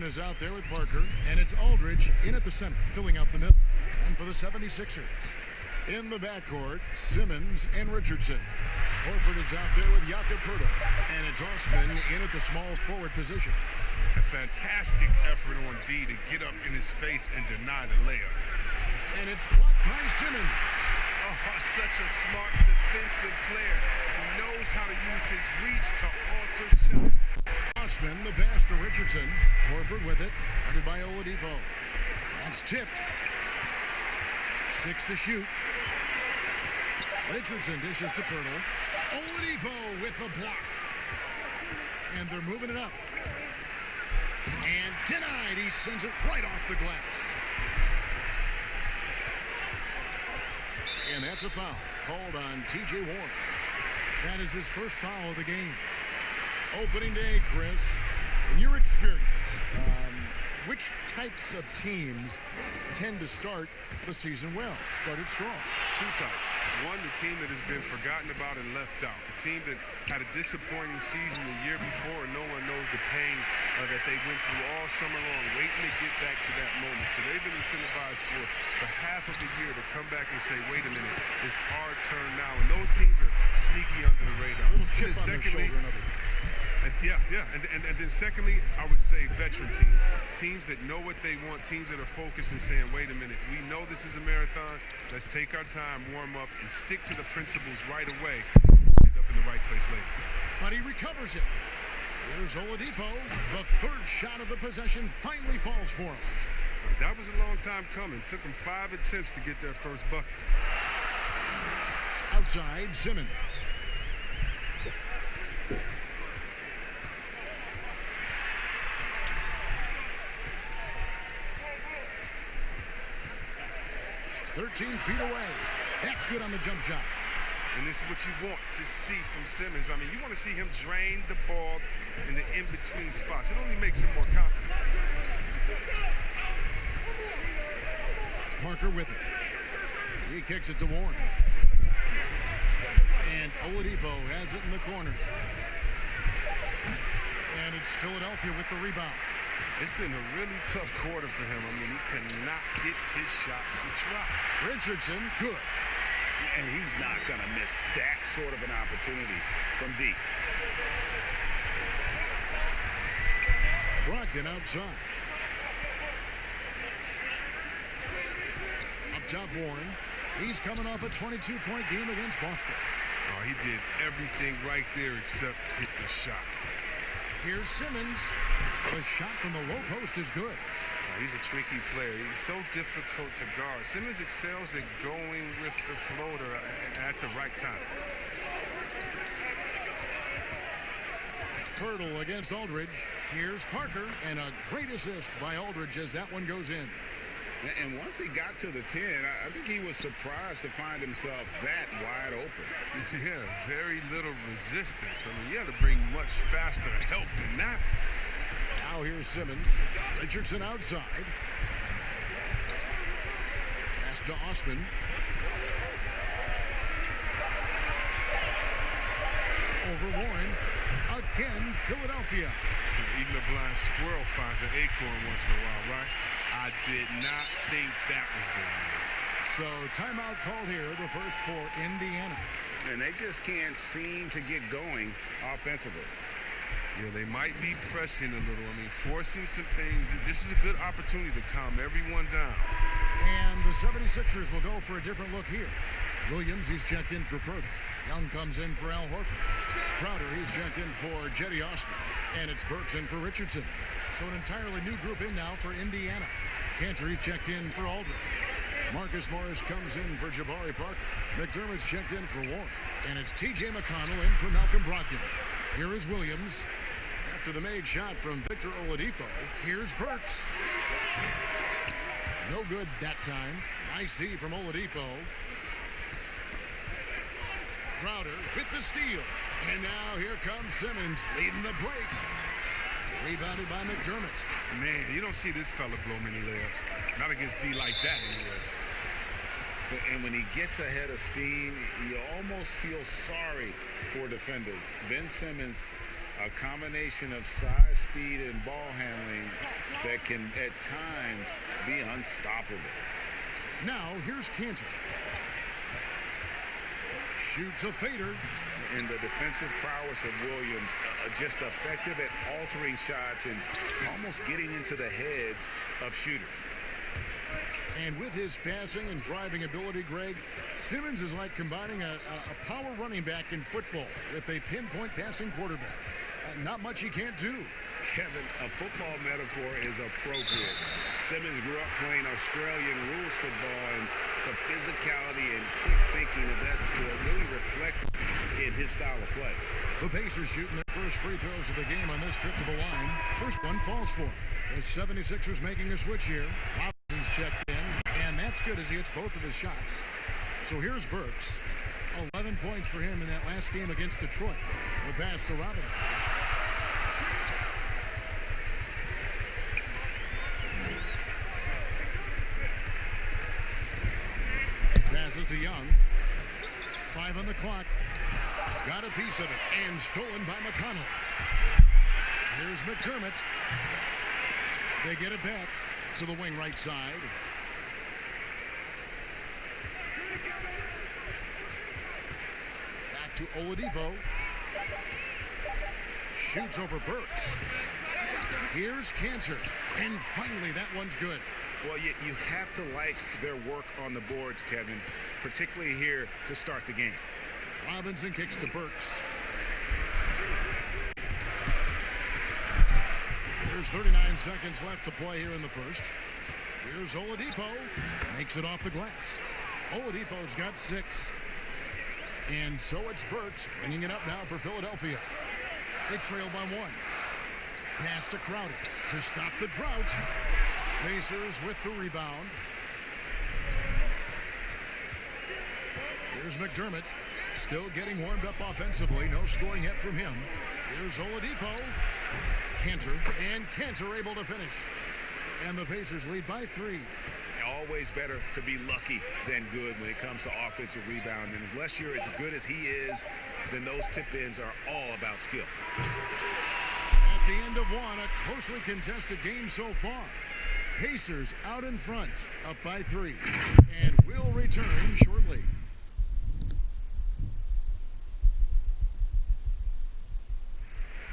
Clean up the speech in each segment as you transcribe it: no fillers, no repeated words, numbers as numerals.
is out there with Parker, and it's Aldridge in at the center, filling out the middle. And for the 76ers, in the backcourt, Simmons and Richardson. Horford is out there with Jakob Poeltl, and it's Osman in at the small forward position. A fantastic effort on D to get up in his face and deny the layup. And it's blocked by Simmons. Oh, such a smart defensive player who knows how to use his reach to alter shots. Osman, the pass to Richardson. Horford with it, guarded by Oladipo. That's tipped. 6 to shoot. Richardson dishes to Poeltl. Oladipo with the block. And they're moving it up. And denied. He sends it right off the glass. And that's a foul called on T.J. Warren. That is his first foul of the game. Opening day, Chris, in your experience, which types of teams tend to start the season well, started strong? 2 types. One, the team that has been forgotten about and left out. The team that had a disappointing season the year before, and no one knows the pain that they went through all summer long, waiting to get back to that moment. So they've been incentivized for half of the year to come back and say, wait a minute, it's our turn now. And those teams are sneaky under the radar. A little chip on their shoulder, in other words. And then secondly, I would say veteran teams. Teams that know what they want, teams that are focused and saying, wait a minute, we know this is a marathon. Let's take our time, warm up, and stick to the principles right away. End up in the right place later. But he recovers it. Here's Oladipo. The third shot of the possession finally falls for him. That was a long time coming. Took him 5 attempts to get their first bucket. Outside, Simmons. "13 feet away." That's good on the jump shot. And this is what you want to see from Simmons. I mean, you want to see him drain the ball in the in-between spots. It only makes him more confident. Parker with it. He kicks it to Warren. And Oladipo has it in the corner. And it's Philadelphia with the rebound. It's been a really tough quarter for him. I mean, he cannot get his shots to drop. Richardson, good. And he's not going to miss that sort of an opportunity from deep. Brogdon outside. Up top, Warren. He's coming off a 22-point game against Boston. Oh, he did everything right there except hit the shot. Here's Simmons. The shot from the low post is good. Oh, he's a tricky player. He's so difficult to guard. Simmons excels at going with the floater at the right time. Poeltl against Aldridge. Here's Parker, and a great assist by Aldridge as that one goes in. And once he got to the 10, I think he was surprised to find himself that wide open. Yeah, very little resistance. I mean, you had to bring much faster help than that. Now here's Simmons. Richardson outside. Pass to Osman. Over Warren. Again, Philadelphia. Even a blind squirrel finds an acorn once in a while, right? I did not think that was going on. So timeout called here, the first for Indiana. And they just can't seem to get going offensively. Yeah, they might be pressing a little. I mean, forcing some things. This is a good opportunity to calm everyone down. And the 76ers will go for a different look here. Williams, he's checked in for Poeltl. Young comes in for Al Horford. Crowder, he's checked in for Jetty Osman. And it's Burks in for Richardson. So an entirely new group in now for Indiana. Cantor, he's checked in for Aldridge. Marcus Morris comes in for Jabari Parker. McDermott's checked in for Warren. And it's T.J. McConnell in for Malcolm Brogdon. Here is Williams. After the made shot from Victor Oladipo, here's Burks. No good that time. Nice D from Oladipo. Crowder with the steal. And now here comes Simmons leading the break. Rebounded by McDermott. Man, you don't see this fella blow many layups. Not against D like that anyway. And when he gets ahead of steam, you almost feel sorry for defenders. Ben Simmons A combination of size, speed, and ball handling that can, at times, be unstoppable. Now, here's Cantor. Shoots a fader. And the defensive prowess of Williams, just effective at altering shots and almost getting into the heads of shooters. And with his passing and driving ability, Greg, Simmons is like combining a power running back in football with a pinpoint passing quarterback. Not much he can't do. Kevin, a football metaphor is appropriate. Simmons grew up playing Australian rules football, and the physicality and quick thinking of that sport really reflect in his style of play. The Pacers shooting their first free throws of the game on this trip to the line. First one falls for him. The 76ers making a switch here. Robinson's checked in, and that's good as he hits both of his shots. So here's Burks. 11 points for him in that last game against Detroit. The pass to Robinson. Passes to Young. 5 on the clock. Got a piece of it and stolen by McConnell. Here's McDermott. They get it back to the wing right side. Back to Oladipo. Shoots over Burks. Here's Cantor. And finally, that one's good. Well, you have to like their work on the boards, Kevin, particularly here to start the game. Robinson kicks to Burks. There's 39 seconds left to play here in the first. Here's Oladipo. Makes it off the glass. Oladipo's got 6. And so it's Burks bringing it up now for Philadelphia. They trail by 1. Pass to Crowder to stop the drought. Pacers with the rebound. Here's McDermott. Still getting warmed up offensively. No scoring yet from him. Here's Oladipo. Cantor. And Cantor able to finish. And the Pacers lead by 3. Always better to be lucky than good when it comes to offensive rebound. And unless you're as good as he is, then those tip-ins are all about skill. At the end of one, a closely contested game so far. Pacers out in front, up by 3. And will return shortly.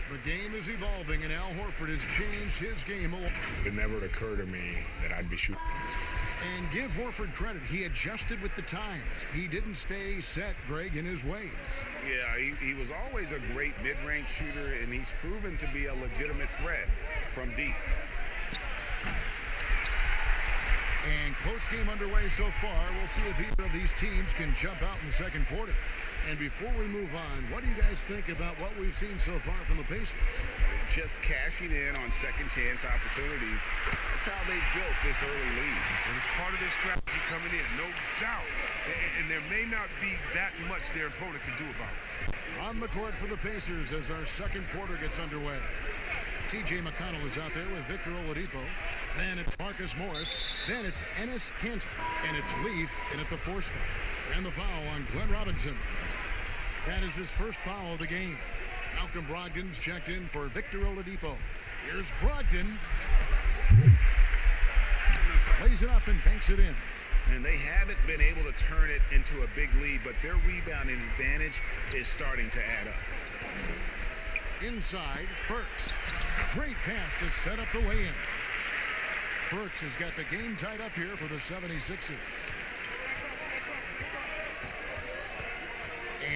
The game is evolving, and Al Horford has changed his game a lot. It never occurred to me that I'd be shooting. And give Horford credit. He adjusted with the times. He didn't stay set, Greg, in his ways. Yeah, he was always a great mid-range shooter, and he's proven to be a legitimate threat from deep. And close game underway so far. We'll see if either of these teams can jump out in the second quarter. And before we move on, what do you guys think about what we've seen so far from the Pacers? Just cashing in on second chance opportunities. That's how they built this early lead. And it's part of their strategy coming in, no doubt. And there may not be that much their opponent can do about it. On the court for the Pacers as our second quarter gets underway. T.J. McConnell is out there with Victor Oladipo. Then it's Marcus Morris. Then it's Enes Kanter. And it's Leaf in at the 4 spot. And the foul on Glenn Robinson. That is his first foul of the game. Malcolm Brogdon's checked in for Victor Oladipo. Here's Brogdon. Lays it up and banks it in. And they haven't been able to turn it into a big lead, but their rebounding advantage is starting to add up. Inside, Burks. Great pass to set up the lay-in. Burks has got the game tied up here for the 76ers.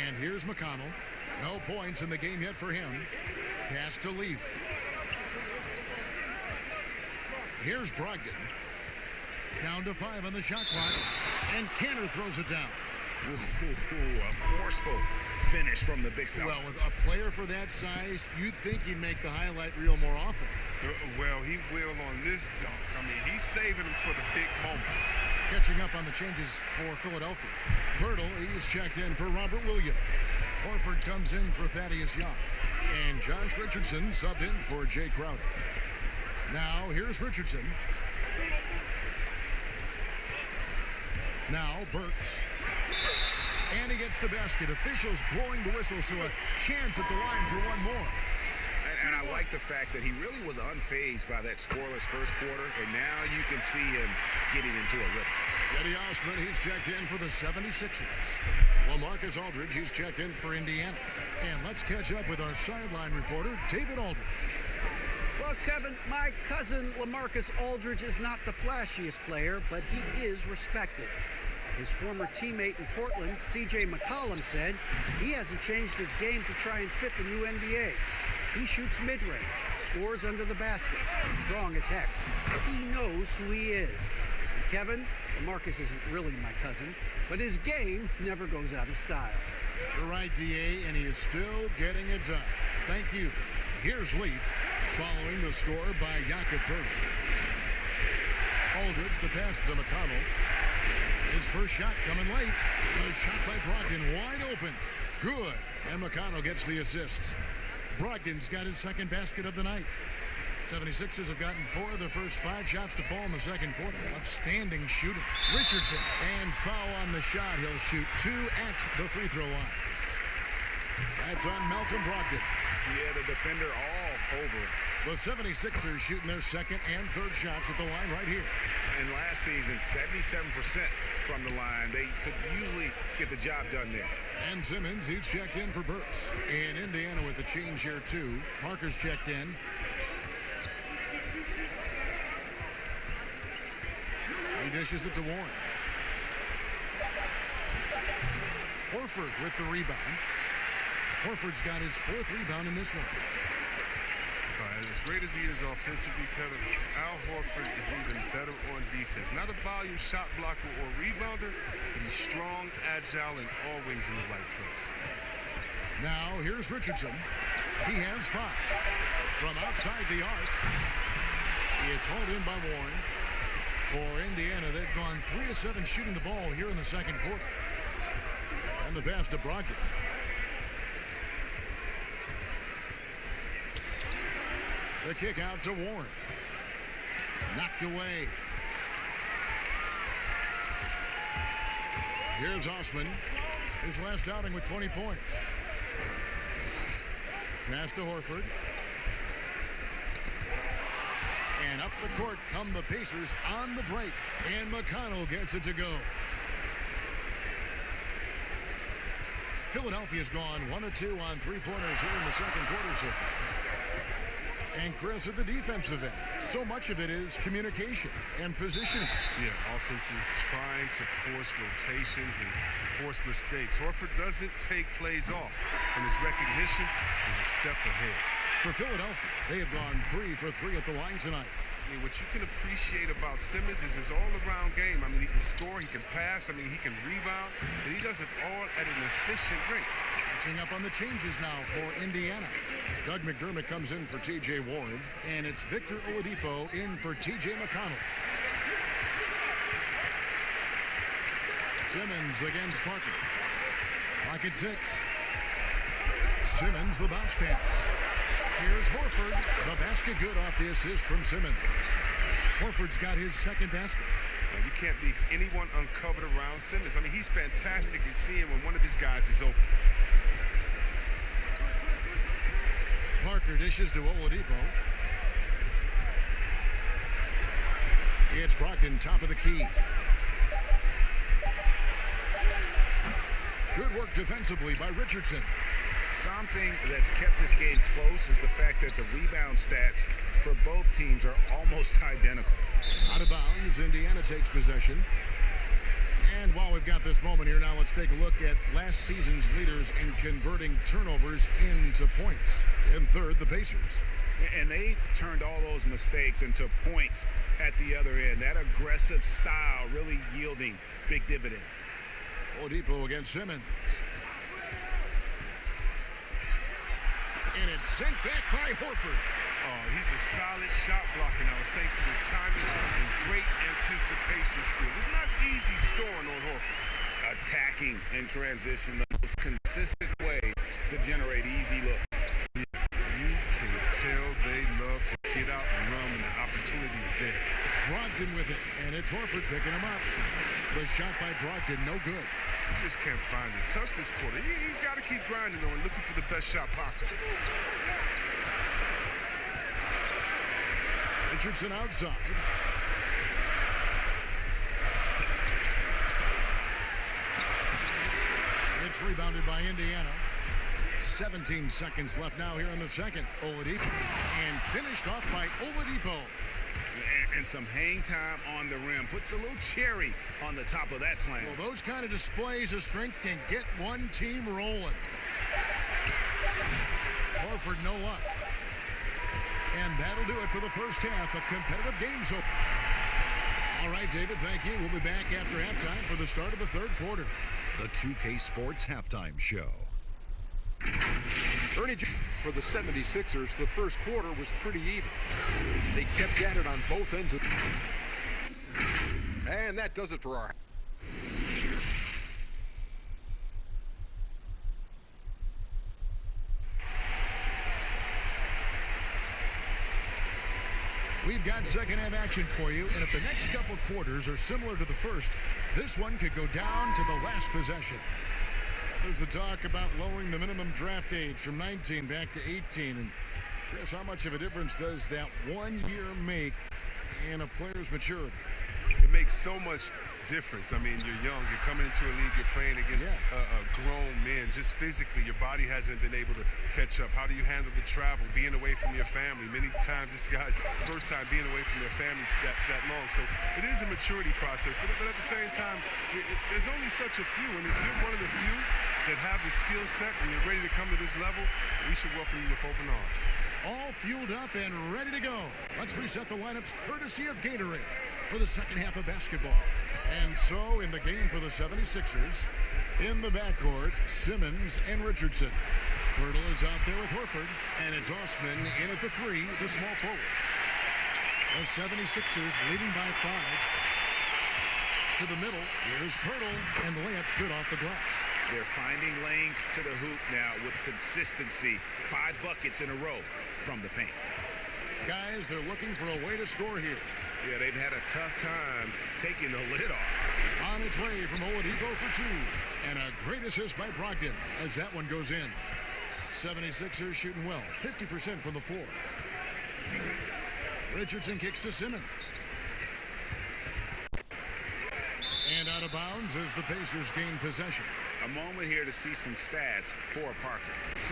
And here's McConnell. No points in the game yet for him. Pass to Leaf. Here's Brogdon. Down to 5 on the shot clock. And Kanter throws it down. A forceful finish from the big fella. Well, with a player for that size, you'd think he'd make the highlight reel more often. Well, he will on this dunk. I mean, he's saving them for the big moments. Catching up on the changes for Philadelphia. Pirtle, he's checked in for Robert Williams. Horford comes in for Thaddeus Young. And Josh Richardson subbed in for Jay Crowder. Now, here's Richardson. Now, Burks. And he gets the basket. Officials blowing the whistle, so a chance at the line for one more. I like the fact that he really was unfazed by that scoreless first quarter, and now you can see him getting into a rhythm. Cedi Osman, he's checked in for the 76ers. LaMarcus Aldridge, he's checked in for Indiana. And let's catch up with our sideline reporter, David Aldridge. Well, Kevin, my cousin LaMarcus Aldridge is not the flashiest player, but he is respected. His former teammate in Portland, C.J. McCollum, said he hasn't changed his game to try and fit the new NBA. He shoots mid-range, scores under the basket, strong as heck. He knows who he is. And Kevin, LaMarcus isn't really my cousin, but his game never goes out of style. You're right, D.A., and he is still getting it done. Thank you. Here's Leaf, following the score by Jakob Poeltl. Aldridge, the pass to McConnell. His first shot coming late. The shot by Brogdon wide open. Good. And McConnell gets the assist. Brogdon's got his second basket of the night. 76ers have gotten 4 of the first 5 shots to fall in the second quarter. Outstanding shooting. Richardson. And foul on the shot. He'll shoot 2 at the free throw line. That's on Malcolm Brogdon. Yeah, the defender all over. The 76ers shooting their second and third shots at the line right here. And last season, 77% from the line. They could usually get the job done there. And Simmons, he's checked in for Burks. And Indiana with the change here, too. Parker's checked in. He dishes it to Warren. Horford with the rebound. Horford's got his 4th rebound in this one. As great as he is offensively, Kevin, Al Horford is even better on defense. Not a volume shot blocker or rebounder, but he's strong, agile, and always in the right place. Now, here's Richardson. He has 5. From outside the arc, it's hauled in by Warren. For Indiana, they've gone 3 of 7 shooting the ball here in the second quarter. And the pass to Brogdon. The kick out to Warren. Knocked away. Here's Osman. His last outing with 20 points. Pass to Horford. And up the court come the Pacers on the break. And McConnell gets it to go. Philadelphia's gone 1 of 2 on 3-pointers here in the second quarter so far. And Chris, at the defensive end, so much of it is communication and positioning. Yeah, offense is trying to force rotations and force mistakes. Horford doesn't take plays off, and his recognition is a step ahead. For Philadelphia, they have gone 3 for 3 at the line tonight. I mean, what you can appreciate about Simmons is his all-around game. I mean, he can score, he can pass, I mean, he can rebound, and he does it all at an efficient rate. Catching up on the changes now for Indiana. Doug McDermott comes in for T.J. Warren, and it's Victor Oladipo in for T.J. McConnell. Simmons against Parker. Lock at 6. Simmons, the bounce pass. Here's Horford. The basket good off the assist from Simmons. Horford's got his second basket. Now, you can't leave anyone uncovered around Simmons. I mean, he's fantastic at seeing when one of his guys is open. Parker dishes to Oladipo. It's Brogdon, top of the key. Good work defensively by Richardson. Something that's kept this game close is the fact that the rebound stats for both teams are almost identical. Out of bounds, Indiana takes possession. And while we've got this moment here now, let's take a look at last season's leaders in converting turnovers into points. In third, the Pacers. And they turned all those mistakes into points at the other end. That aggressive style really yielding big dividends. Oladipo against Simmons. And it's sent back by Horford. Oh, he's a solid shot blocker now. It's thanks to his timing and great anticipation skill. It's not easy scoring on Horford. Attacking in transition, the most consistent way to generate easy looks. You can tell they love to get out and run when the opportunity is there. Brogdon with it, and it's Horford picking him up. The shot by Brogdon, no good. He just can't find it. Touch this quarter. He's got to keep grinding, though, and looking for the best shot possible. Richardson outside. It's rebounded by Indiana. 17 seconds left now here in the second. Oladipo. And finished off by Oladipo. And some hang time on the rim. Puts a little cherry on the top of that slam. Well, those kind of displays of strength can get one team rolling. Horford no luck. And that'll do it for the first half. A competitive game so far. All right, David, thank you. We'll be back after halftime for the start of the third quarter. The 2K Sports Halftime Show. Ernie, for the 76ers, the first quarter was pretty even. They kept at it on both ends. And that does it for our... We've got second half action for you, and if the next couple quarters are similar to the first, this one could go down to the last possession. There's the talk about lowering the minimum draft age from 19 back to 18. And Chris, how much of a difference does that 1 year make in a player's maturity? It makes so much difference. I mean, you're young, you're coming into a league, you're playing against grown men. Just physically, your body hasn't been able to catch up. How do you handle the travel, being away from your family? Many times this guy's first time being away from their families that long. So it is a maturity process. But at the same time, there's only such a few. And if you're one of the few that have the skill set and you're ready to come to this level, we should welcome you with open arms. All fueled up and ready to go. Let's reset the lineups courtesy of Gatorade for the second half of basketball. And so in the game for the 76ers, in the backcourt, Simmons and Richardson. Pirtle is out there with Horford, and it's Osman in at the three, the small forward. The 76ers leading by 5. To the middle, here's Pirtle, and the layup's good off the glass. They're finding lanes to the hoop now with consistency. 5 buckets in a row from the paint. Guys, they're looking for a way to score here. Yeah, they've had a tough time taking the lid off. On its way from Oladipo for 2. And a great assist by Brogdon as that one goes in. 76ers shooting well, 50% from the floor. Richardson kicks to Simmons. And out of bounds as the Pacers gain possession. A moment here to see some stats for Parker.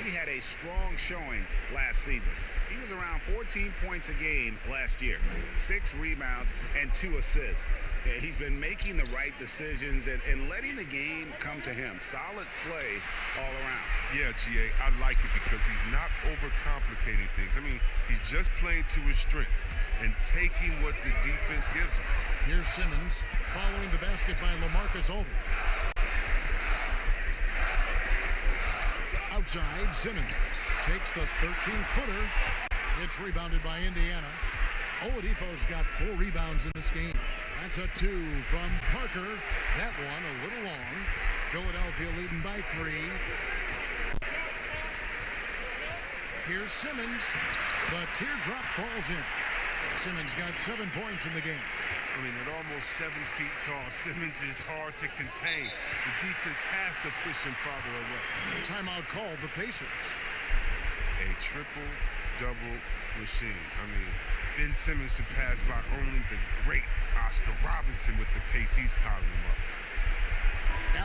He had a strong showing last season. He was around 14 points a game last year, 6 rebounds and 2 assists. Yeah, he's been making the right decisions and letting the game come to him. Solid play all around. Yeah, GA, I like it because he's not overcomplicating things. I mean, he's just playing to his strengths and taking what the defense gives him. Here's Simmons following the basket by LaMarcus Aldridge. Outside, Simmons takes the 13-footer. It's rebounded by Indiana. Oladipo's got 4 rebounds in this game. That's a 2 from Parker. That one a little long. Philadelphia leading by 3. Here's Simmons. The teardrop falls in. Simmons got 7 points in the game. I mean, at almost 7 feet tall, Simmons is hard to contain. The defense has to push him farther away. Timeout called the Pacers. A triple-double machine. I mean, Ben Simmons surpassed by only the great Oscar Robertson with the pace he's piling him up.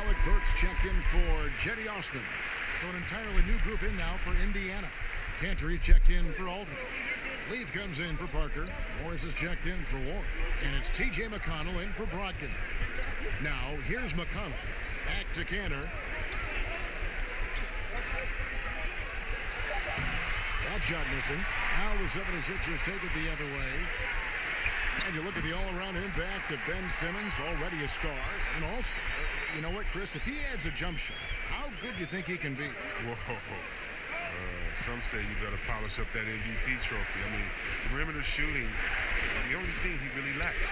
Alec Burks checked in for Jetty Osman. So an entirely new group in now for Indiana. Cantor checked in for Aldridge. Leaf comes in for Parker. Morris is checked in for Warren. And it's T.J. McConnell in for Brogdon. Now, here's McConnell. Back to Cantor. That shot missing. Now the 76ers take it the other way. And you look at the all-around impact of Ben Simmons, already a star, an all-star. You know what, Chris? If he adds a jump shot, how good do you think he can be? Whoa. Some say you better polish up that MVP trophy. I mean, perimeter shooting, the only thing he really lacks.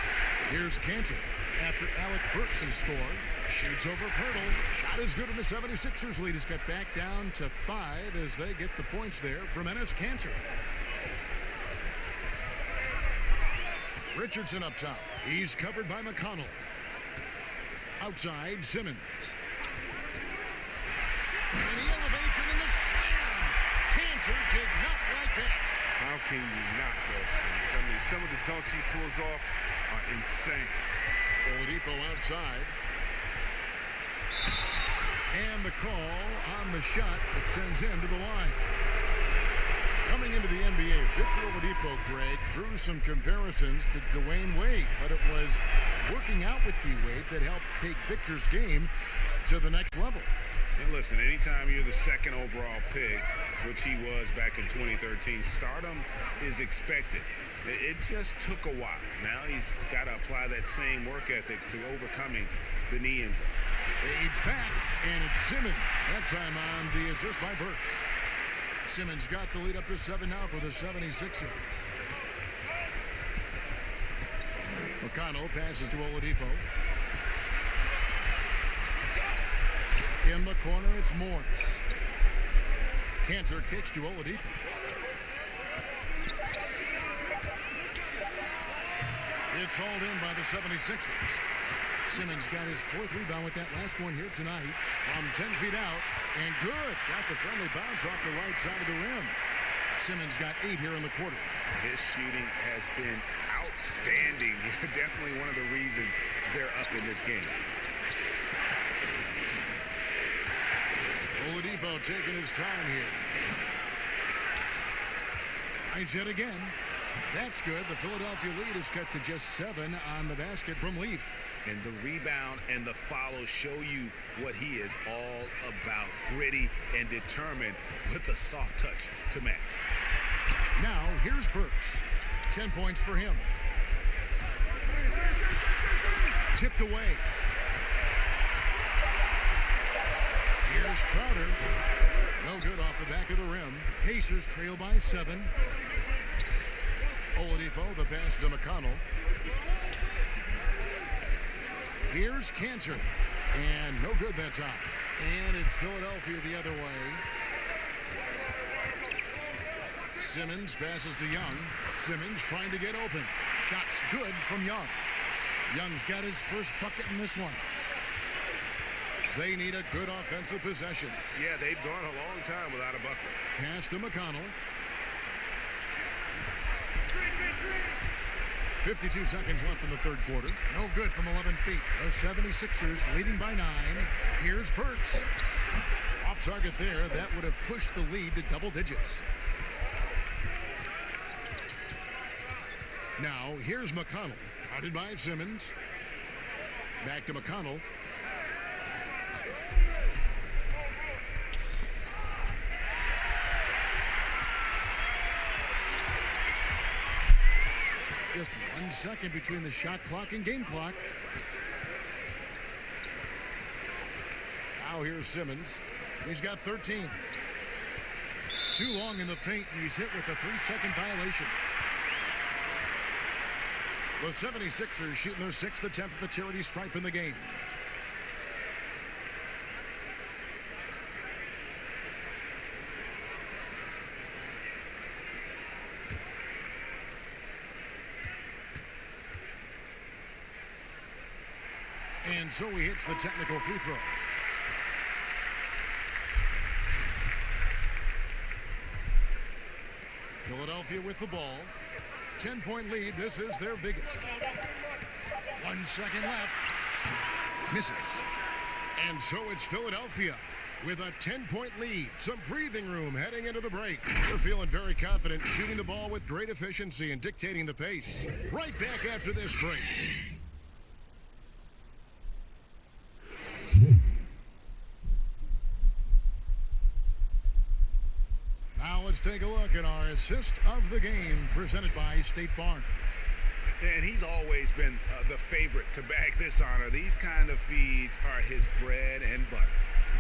Here's Cantor. After Alec Burks has scored, shoots over Pirtle. Shot is good, and the 76ers lead is cut back down to 5 as they get the points there from Enes Kanter. Richardson up top. He's covered by McConnell. Outside, Simmons. And he elevates it in the slam. Cantor did not like that. How can you not, though, Simmons? I mean, some of the dunks he pulls off are insane. Oladipo outside. And the call on the shot that sends him to the line. Coming into the NBA, Victor Oladipo, Greg, drew some comparisons to Dwayne Wade, but it was working out with D-Wade that helped take Victor's game to the next level. And listen, anytime you're the second overall pick, which he was back in 2013, stardom is expected. It just took a while. Now he's got to apply that same work ethic to overcoming the knee injury. Fades back, and it's Simmons. That time on the assist by Burks. Simmons got the lead up to 7 now for the 76ers. McConnell passes to Oladipo. In the corner, it's Morris. Cantor kicks to Oladipo. It's hauled in by the 76ers. Simmons got his 4th rebound with that last one here tonight from 10 feet out. And good. Got the friendly bounce off the right side of the rim. Simmons got 8 here in the quarter. His shooting has been outstanding. Definitely one of the reasons they're up in this game. Oladipo taking his time here. Tries yet again. That's good. The Philadelphia lead is cut to just 7 on the basket from Leaf. And the rebound and the follow show you what he is all about. Gritty and determined with a soft touch to match. Now, here's Burks. 10 points for him. Tipped away. Here's Crowder. No good off the back of the rim. Pacers trail by 7. Oladipo, the pass to McConnell. Here's Cantor. And no good that time. And it's Philadelphia the other way. Simmons passes to Young. Simmons trying to get open. Shot's good from Young. Young's got his first bucket in this one. They need a good offensive possession. Yeah, they've gone a long time without a bucket. Pass to McConnell. 52 seconds left in the third quarter. No good from 11 feet. The 76ers leading by 9. Here's Burks. Off target there. That would have pushed the lead to double digits. Now, here's McConnell. Guarded by Simmons. Back to McConnell. Just 1 second between the shot clock and game clock. Now here's Simmons. He's got 13. Too long in the paint, and he's hit with a 3-second violation. The 76ers shooting their 6th attempt at the charity stripe in the game. And so he hits the technical free throw. Philadelphia with the ball. 10-point lead. This is their biggest. 1 second left. Misses. And so it's Philadelphia with a 10-point lead. Some breathing room heading into the break. They're feeling very confident, shooting the ball with great efficiency and dictating the pace. Right back after this break. Now let's take a look at our assist of the game presented by State Farm. And he's always been the favorite to bag this honor. These kind of feeds are his bread and butter.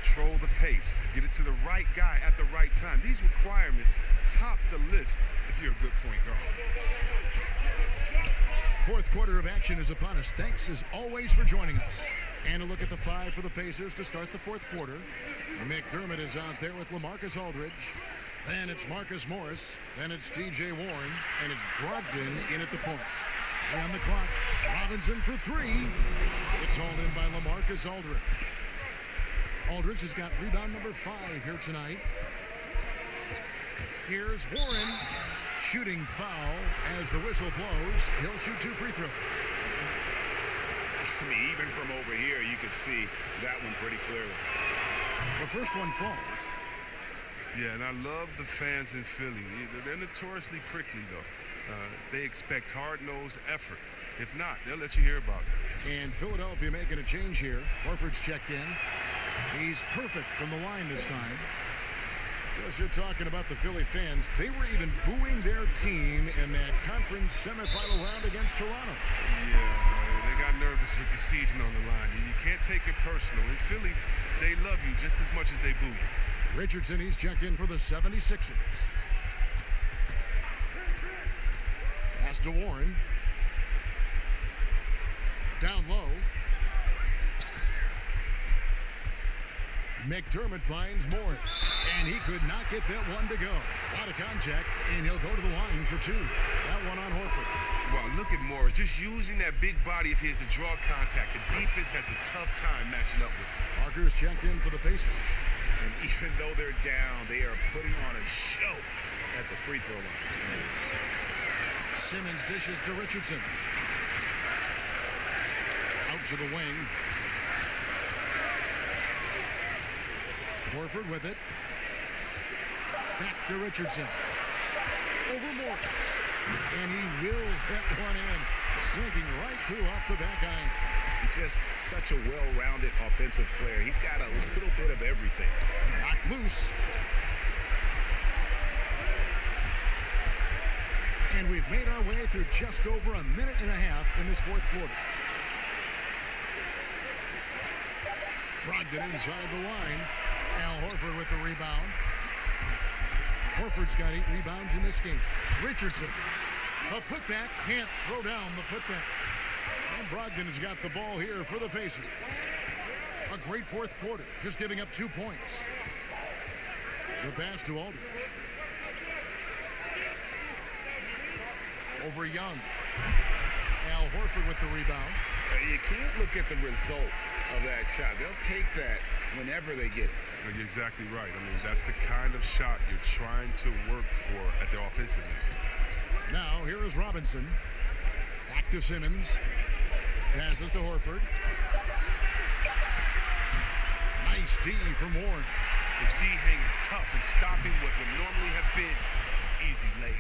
Control the pace. Get it to the right guy at the right time. These requirements top the list if you're a good point guard. Fourth quarter of action is upon us. Thanks as always for joining us. And a look at the 5 for the Pacers to start the fourth quarter. McDermott is out there with LaMarcus Aldridge. Then it's Marcus Morris. Then it's T.J. Warren. And it's Brogdon in at the point. On the clock, Robinson for 3. It's hauled in by LaMarcus Aldridge. Aldridge has got rebound number 5 here tonight. Here's Warren. Shooting foul as the whistle blows. He'll shoot 2 free throws. I mean, even from over here, you could see that one pretty clearly. The first one falls. Yeah, and I love the fans in Philly. They're notoriously prickly, though. They expect hard-nosed effort. If not, they'll let you hear about it. And Philadelphia making a change here. Horford's checked in. He's perfect from the line this time. As you're talking about the Philly fans, they were even booing their team in that conference semifinal round against Toronto. Yeah, they got nervous with the season on the line. You can't take it personal. In Philly, they love you just as much as they boo you. Richardson, he's checked in for the 76ers. Pass to Warren. Down low. McDermott finds Morris, and he could not get that one to go. Out of contact, and he'll go to the line for 2. That one on Horford. Wow, look at Morris, just using that big body of his to draw contact. The defense has a tough time matching up with him. Parker's checked in for the Pacers. And even though they're down, they are putting on a show at the free throw line. Simmons dishes to Richardson. Out to the wing. Horford with it. Back to Richardson. Over Morris. And he wills that one in. Sinking right through off the back iron. He's just such a well-rounded offensive player. He's got a little bit of everything. Knocked loose. And we've made our way through just over a minute and a half in this fourth quarter. Brogdon inside the line. Al Horford with the rebound. Horford's got 8 rebounds in this game. Richardson. A putback. Can't throw down the putback. And Brogdon has got the ball here for the Pacers. A great fourth quarter. Just giving up 2 points. The pass to Aldridge. Over Young. Al Horford with the rebound. You can't look at the result of that shot. They'll take that whenever they get it. You're exactly right. I mean, that's the kind of shot you're trying to work for at the offensive end. Now, here is Robinson. Back to Simmons. Passes to Horford. Nice D from Warren. The D hanging tough and stopping what would normally have been an easy lay.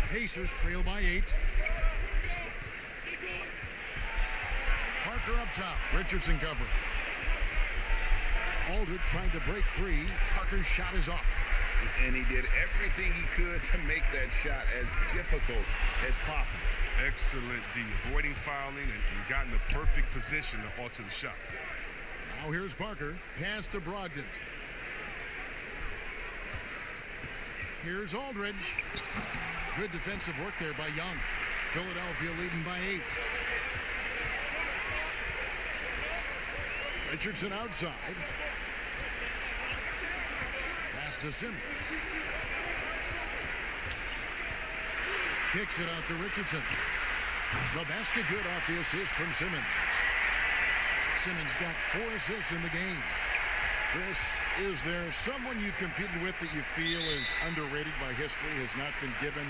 Pacers trail by 8. Parker up top. Richardson covering. Aldridge trying to break free. Parker's shot is off. And he did everything he could to make that shot as difficult as possible. Excellent D. Avoiding fouling and got in the perfect position to alter the shot. Now here's Parker. Pass to Brogdon. Here's Aldridge. Good defensive work there by Young. Philadelphia leading by 8. Richardson outside. Pass to Simmons. Kicks it out to Richardson. The basket good off the assist from Simmons. Simmons got 4 assists in the game. Chris, is there someone you competed with that you feel is underrated by history, has not been given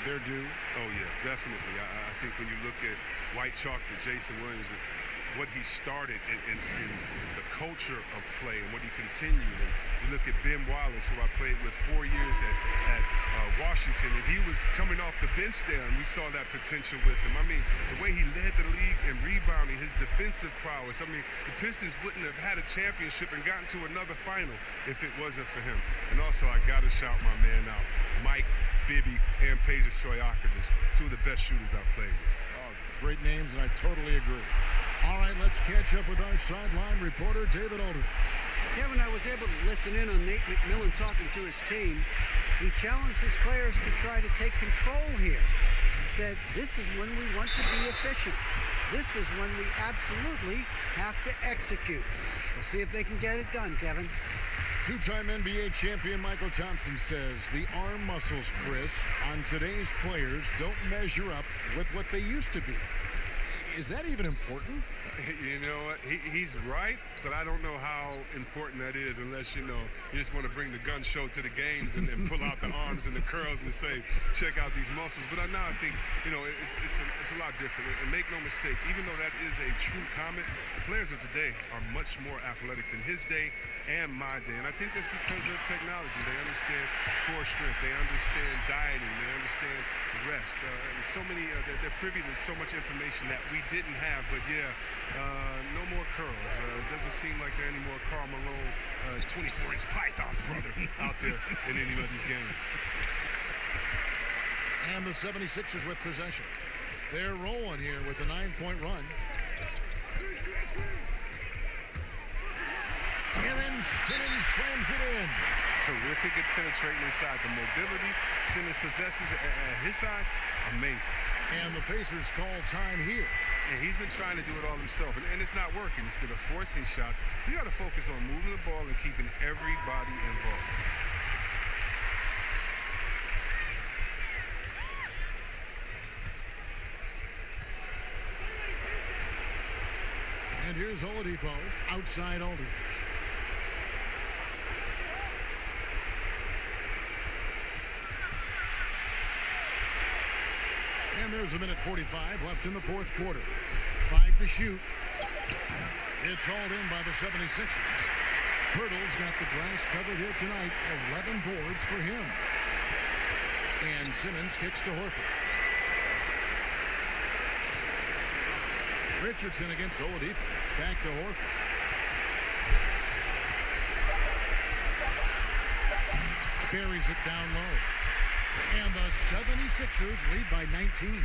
their due? Oh, yeah, definitely. I think when you look at White Chalk to Jason Williams, what he started in the culture of play and what he continued. And you look at Ben Wallace, who I played with 4 years at Washington, and he was coming off the bench there, and we saw that potential with him. I mean, the way he led the league in rebounding, his defensive prowess. I mean, the Pistons wouldn't have had a championship and gotten to another final if it wasn't for him. And also, I got to shout my man out, Mike Bibby and Peja Stojakovic, 2 of the best shooters I've played with. Oh, great names, and I totally agree. All right, let's catch up with our sideline reporter, David Aldridge. Kevin, I was able to listen in on Nate McMillan talking to his team. He challenged his players to try to take control here. He said, this is when we want to be efficient. This is when we absolutely have to execute. We'll see if they can get it done, Kevin. 2-time NBA champion Michael Thompson says the arm muscles, Chris, on today's players don't measure up with what they used to be. Is that even important? You know what? He's right, but I don't know how important that is unless, you just want to bring the gun show to the games and then pull out the arms and the curls and say, check out these muscles. But now I think, it's a lot different. And make no mistake, even though that is a true comment, the players of today are much more athletic than his day and my day. And I think that's because of technology. They understand core strength. They understand dieting. They understand rest. And so many, they're privy to so much information that we didn't have. But, no more curls. It doesn't seem like there are any more Karl Malone 24-inch pythons, brother, out there in any of these games. And the 76ers with possession. They're rolling here with a 9-point run. And then Simmons slams it in. Terrific at penetrating inside. The mobility Simmons possesses at his size, amazing. And the Pacers call time here. And he's been trying to do it all himself, and it's not working. Instead of forcing shots, you got to focus on moving the ball and keeping everybody involved. And here's Oladipo, outside Aldridge. And there's a minute 45 left in the fourth quarter. 5 to shoot. It's hauled in by the 76ers. Hurdle's got the glass covered here tonight. 11 boards for him. And Simmons kicks to Horford. Richardson against Oladipo. Back to Horford. Buries it down low. And the 76ers lead by 19.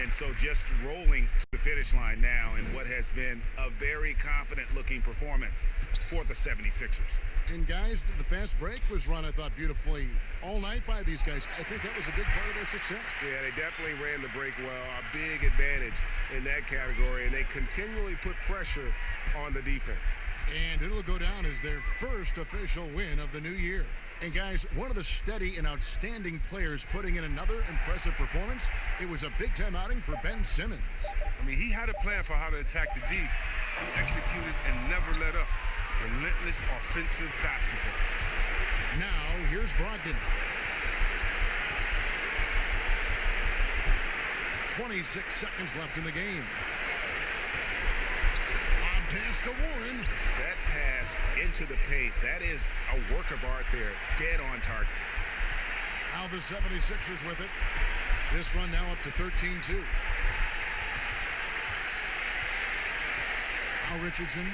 And so just rolling to the finish line now in what has been a very confident-looking performance for the 76ers. And, guys, the fast break was run, I thought, beautifully all night by these guys. I think that was a big part of their success. Yeah, they definitely ran the break well. A big advantage in that category, and they continually put pressure on the defense. And it'll go down as their first official win of the new year. And, guys, one of the steady and outstanding players putting in another impressive performance, it was a big-time outing for Ben Simmons. I mean, he had a plan for how to attack the D. He executed and never let up. Relentless offensive basketball. Now, here's Brogdon. 26 seconds left in the game. On pass to Warren. That pass into the paint, that is a work of art there. Dead on target. Now the 76ers with it. This run now up to 13-2. Now Richardson.